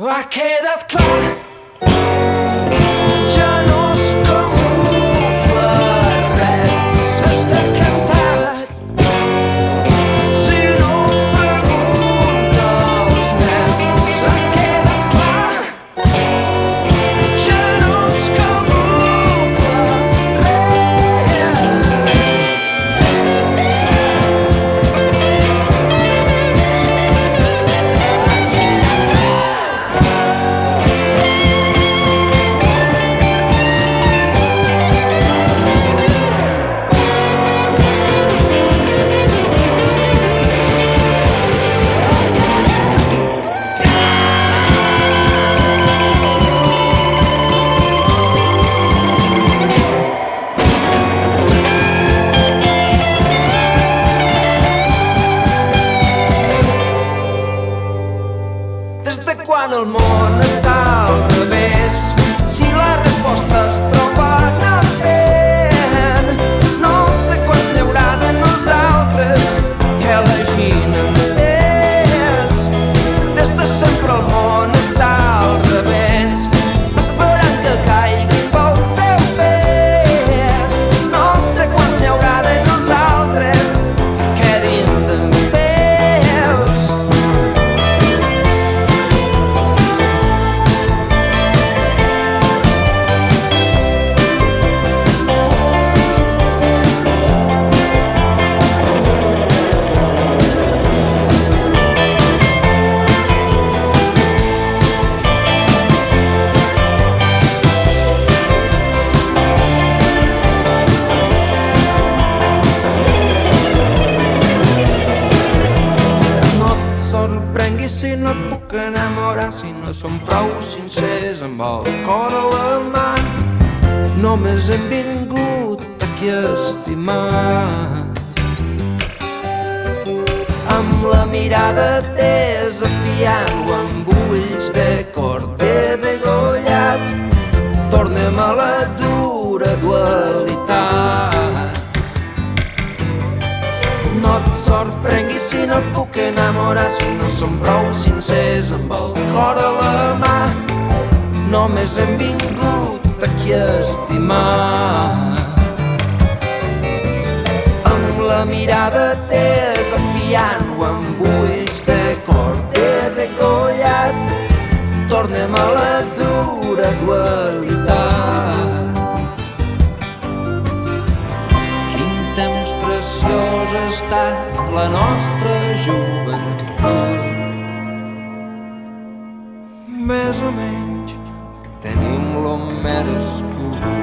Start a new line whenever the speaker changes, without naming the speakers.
Ha quedat clar, ja no es camufla res, està cantat. Si no pregunta als nens, ha quedat clar, ja no es camufla res. Des de quan el món està al revés? Si la resposta es troba en ells, no sé quants n'hi haurà de nosaltres que hagin entès. Des de sempre el món està al revés, esperant que caigui pel seu pes. No sé quants n'hi haurà de nosaltres que quedin dempeus. Sorprenguis si no et puc enamorar, si no som prou sincers amb el cor a la mà. Només hem vingut aquí a estimar. Amb la mirada desafiant-ho, amb ulls de corder degollat, tornem a la dura dualitat. No et sorprenguis si no et puc enamorar, si no som prou sincers amb el cor a la mà. Només hem vingut aquí a estimar. Amb la mirada desafiant-ho, amb ulls de corder degollat, tornem a la dura dualitat. Preciós ha estat la nostra joventut. Més o menys tenim lo merescut.